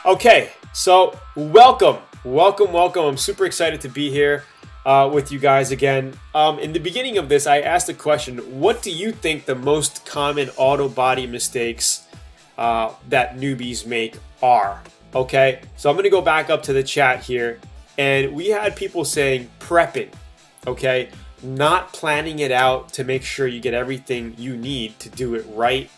Okay, so welcome. I'm super excited to be here with you guys again. In the beginning of this, I asked a question: what do you think the most common auto body mistakes that newbies make are? Okay, so I'm gonna go back up to the chat here, and we had people saying prepping. Okay, not planning it out to make sure you get everything you need to do it right.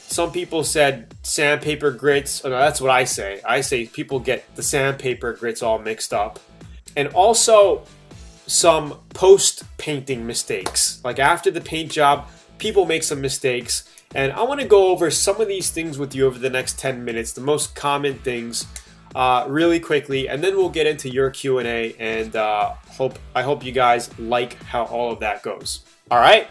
Some people said sandpaper grits. Oh, no, that's what I say. I say people get the sandpaper grits all mixed up. And also some post-painting mistakes. Like after the paint job, people make some mistakes. And I want to go over some of these things with you over the next 10 minutes, the most common things really quickly. And then we'll get into your Q&A, and I hope you guys like how all of that goes. All right?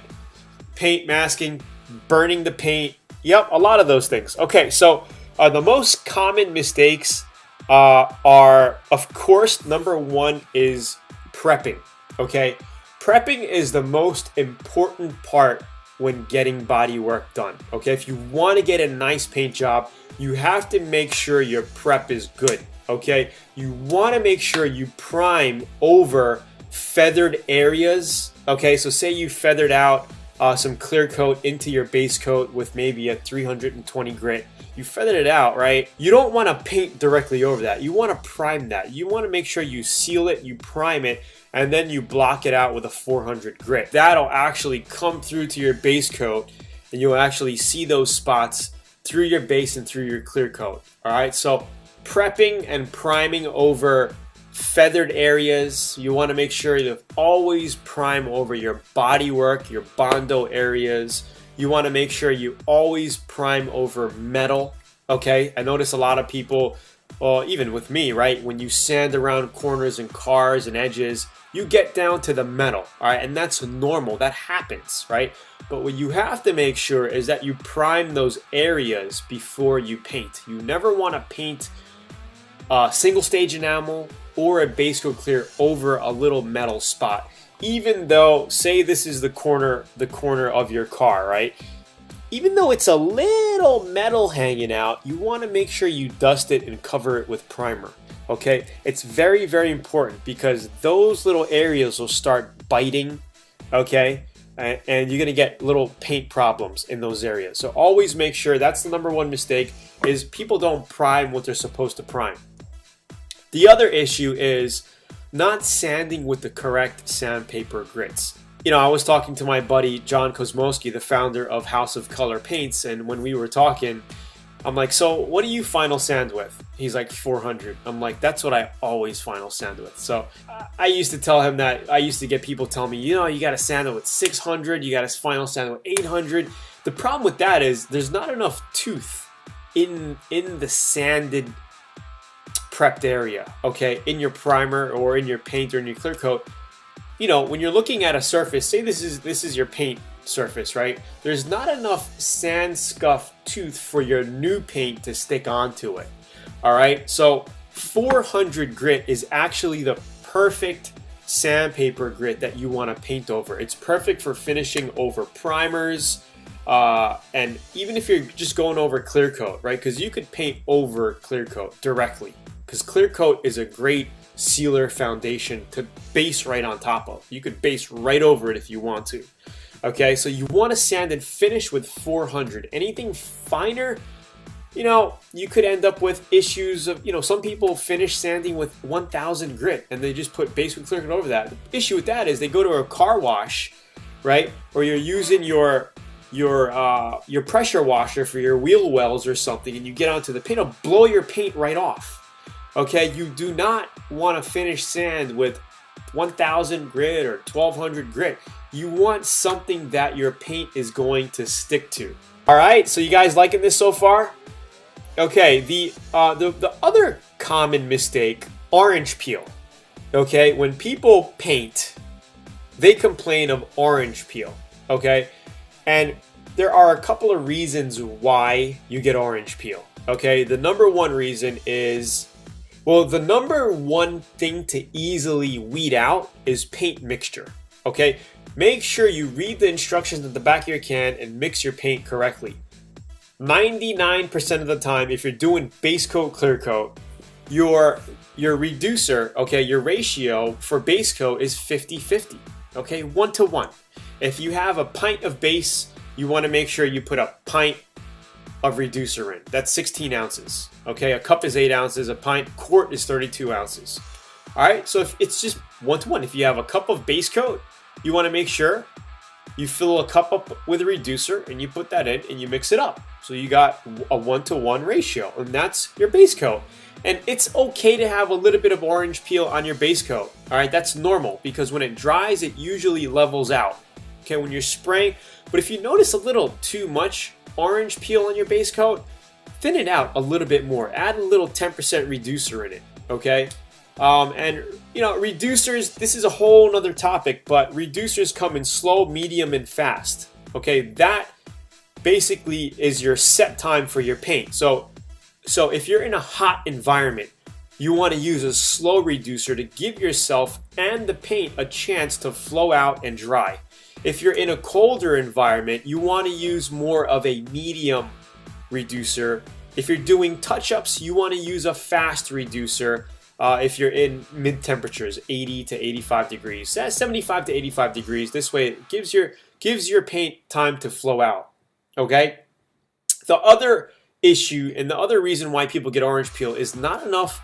Paint masking, burning the paint. Yep, a lot of those things. Okay, so the most common mistakes are, of course, number one is prepping. Okay, prepping is the most important part when getting body work done. Okay, if you want to get a nice paint job, you have to make sure your prep is good. Okay, you want to make sure you prime over feathered areas. Okay, so say you feathered out some clear coat into your base coat with maybe a 320 grit. You feathered it out, right? You don't want to paint directly over that. You want to prime that. You want to make sure you seal it, you prime it, and then you block it out with a 400 grit. That'll actually come through to your base coat, and you'll actually see those spots through your base and through your clear coat. All right, so prepping and priming over feathered areas. You want to make sure you always prime over your body work, your bondo areas. You want to make sure you always prime over metal. Okay, I notice a lot of people, even with me, right, when you sand around corners and cars and edges, you get down to the metal. All right, and that's normal, that happens, right? But what you have to make sure is that you prime those areas before you paint. You never want to paint single stage enamel or a base coat clear over a little metal spot. Even though, say this is the corner of your car, right? Even though it's a little metal hanging out, you want to make sure you dust it and cover it with primer. Okay, it's very, very important because those little areas will start biting. Okay, and you're gonna get little paint problems in those areas. So always make sure, that's the number one mistake, is people don't prime what they're supposed to prime. The other issue is not sanding with the correct sandpaper grits. You know, I was talking to my buddy John Kosmowski, the founder of House of Color Paints, and when we were talking, I'm like, so what do you final sand with? He's like, 400. I'm like, that's what I always final sand with. So I used to tell him that. I used to get people tell me, you know, you got to sand it with 600, you got to final sand it with 800. The problem with that is there's not enough tooth in the sanded prepped area, okay, in your primer or in your paint or in your clear coat. You know, when you're looking at a surface, say this is your paint surface, right? There's not enough sand scuff tooth for your new paint to stick onto it. All right, so 400 grit is actually the perfect sandpaper grit that you want to paint over. It's perfect for finishing over primers, and even if you're just going over clear coat, right? Because you could paint over clear coat directly, because clear coat is a great sealer foundation to base right on top of. You could base right over it if you want to. Okay, so you want to sand and finish with 400. Anything finer, you know, you could end up with issues of, you know, some people finish sanding with 1000 grit and they just put base with clear coat over that. The issue with that is they go to a car wash, right? Or you're using your pressure washer for your wheel wells or something, and you get onto the paint, it'll blow your paint right off. Okay, you do not want to finish sand with 1000 grit or 1200 grit. You want something that your paint is going to stick to. All right, so you guys liking this so far? Okay, the other common mistake, orange peel. Okay, when people paint, they complain of orange peel. Okay, and there are a couple of reasons why you get orange peel. Okay, the number one reason is, well, the number one thing to easily weed out is paint mixture. Okay, make sure you read the instructions at the back of your can and mix your paint correctly. 99% of the time, if you're doing base coat, clear coat, your reducer, okay, your ratio for base coat is 50-50, okay, 1-to-1. If you have a pint of base, you want to make sure you put a pint of reducer in. That's 16 ounces, okay? A cup is 8 ounces, a quart is 32 ounces. All right, so if it's just 1-to-1. If you have a cup of base coat, you want to make sure you fill a cup up with a reducer and you put that in and you mix it up. So you got a 1-to-1 ratio, and that's your base coat. And it's okay to have a little bit of orange peel on your base coat. All right, that's normal because when it dries, it usually levels out. Okay, when you're spraying. But if you notice a little too much orange peel on your base coat, thin it out a little bit more. Add a little 10% reducer in it. Okay. And you know, reducers, this is a whole nother topic, but reducers come in slow, medium, and fast. Okay, that basically is your set time for your paint. So if you're in a hot environment, you want to use a slow reducer to give yourself and the paint a chance to flow out and dry. If you're in a colder environment, you want to use more of a medium reducer. If you're doing touch-ups, you want to use a fast reducer. If you're in mid temperatures, 80 to 85 degrees, 75 to 85 degrees. This way, it gives your paint time to flow out. Okay. The other issue and the other reason why people get orange peel is not enough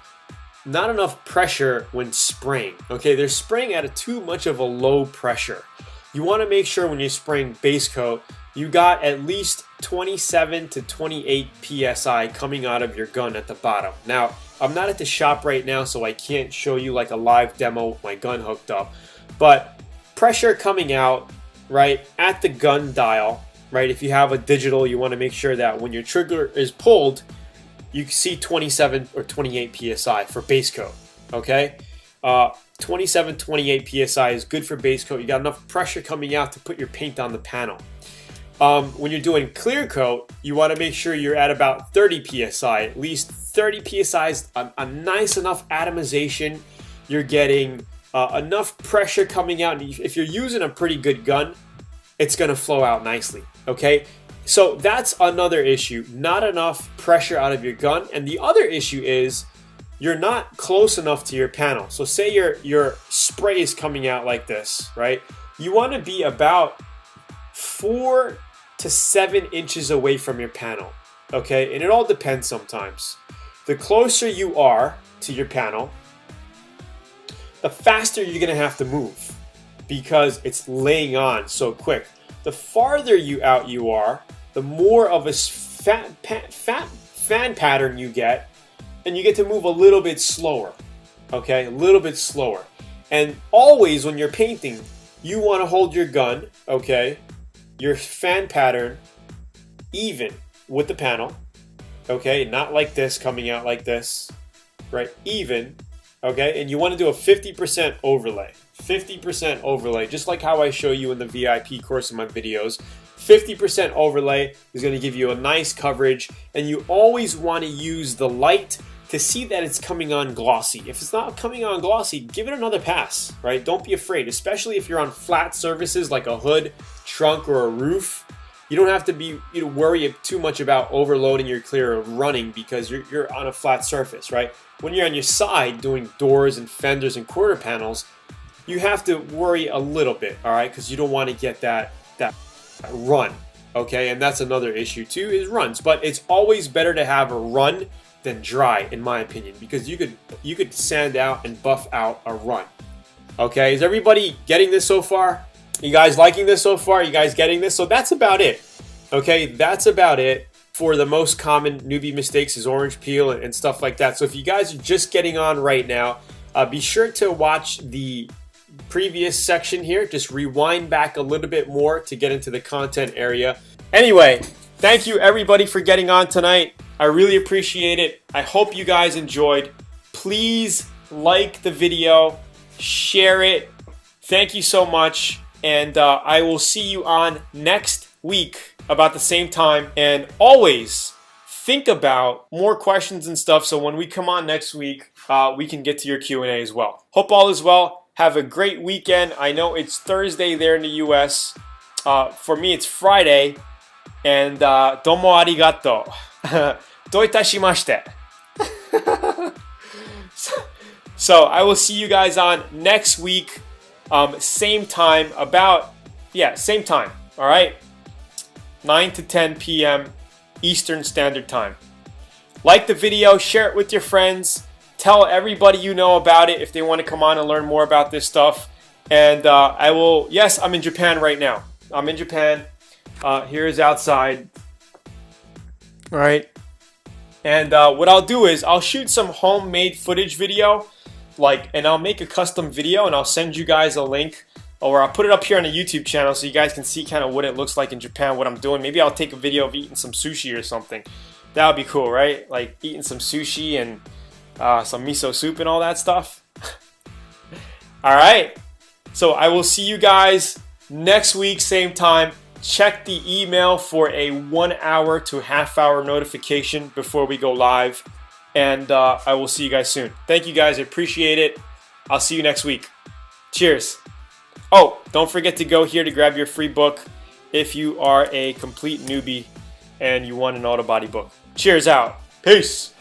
pressure when spraying. Okay, they're spraying at too much of a low pressure. You want to make sure when you're spraying base coat, you got at least 27 to 28 psi coming out of your gun at the bottom. Now, I'm not at the shop right now, so I can't show you like a live demo with my gun hooked up. But pressure coming out, right, at the gun dial, right? If you have a digital, you want to make sure that when your trigger is pulled, you see 27 or 28 psi for base coat, okay? 27, 28 psi is good for base coat. You got enough pressure coming out to put your paint on the panel. When you're doing clear coat, you want to make sure you're at about 30 psi. At least 30 psi is a nice enough atomization. You're getting enough pressure coming out. If you're using a pretty good gun, it's going to flow out nicely, okay? So that's another issue. Not enough pressure out of your gun. And the other issue is you're not close enough to your panel. So say your spray is coming out like this, right? You want to be about 4 to 7 inches away from your panel, okay? And it all depends sometimes. The closer you are to your panel, the faster you're gonna have to move because it's laying on so quick. The farther out you are, the more of a fan pattern you get, and you get to move a little bit slower, okay? A little bit slower. And always when you're painting, you wanna hold your gun, okay? Your fan pattern even with the panel, okay? Not like this, coming out like this, right? Even, okay? And you want to do a 50% overlay. 50% overlay, just like how I show you in the VIP course in my videos. 50% overlay is going to give you a nice coverage, and you always want to use the light to see that it's coming on glossy. If it's not coming on glossy, give it another pass, right? Don't be afraid, especially if you're on flat surfaces like a hood, trunk, or a roof. You don't have to worry too much about overloading your clear or running because you're on a flat surface, right? When you're on your side doing doors and fenders and quarter panels, you have to worry a little bit, all right? Because you don't want to get that run, okay? And that's another issue too, is runs. But it's always better to have a run than dry, in my opinion, because you could sand out and buff out a run. Okay, is everybody getting this so far? You guys liking this so far? You guys getting this? So that's about it. Okay, that's about it for the most common newbie mistakes is orange peel and stuff like that. So if you guys are just getting on right now, be sure to watch the previous section here. Just rewind back a little bit more to get into the content area. Anyway, thank you everybody for getting on tonight. I really appreciate it. I hope you guys enjoyed. Please like the video, share it. Thank you so much. And I will see you on next week about the same time. And always think about more questions and stuff so when we come on next week, we can get to your Q&A as well. Hope all is well. Have a great weekend. I know it's Thursday there in the US. For me, it's Friday. And domo arigato. Doitashimashite. So I will see you guys on next week. Same time, same time. All right, 9 to 10 p.m. Eastern Standard Time. Like the video, share it with your friends. Tell everybody you know about it if they want to come on and learn more about this stuff. And yes, I'm in Japan right now. I'm in Japan. Here is outside. All right. And what I'll do is I'll shoot some homemade footage video, and I'll make a custom video and I'll send you guys a link, or I'll put it up here on the YouTube channel so you guys can see kind of what it looks like in Japan, what I'm doing. Maybe I'll take a video of eating some sushi or something. That would be cool, right? Like eating some sushi and some miso soup and all that stuff. All right. So I will see you guys next week, same time. Check the email for a 1 hour to half hour notification before we go live. And I will see you guys soon. Thank you guys. I appreciate it. I'll see you next week. Cheers. Oh, don't forget to go here to grab your free book if you are a complete newbie and you want an auto body book. Cheers out. Peace.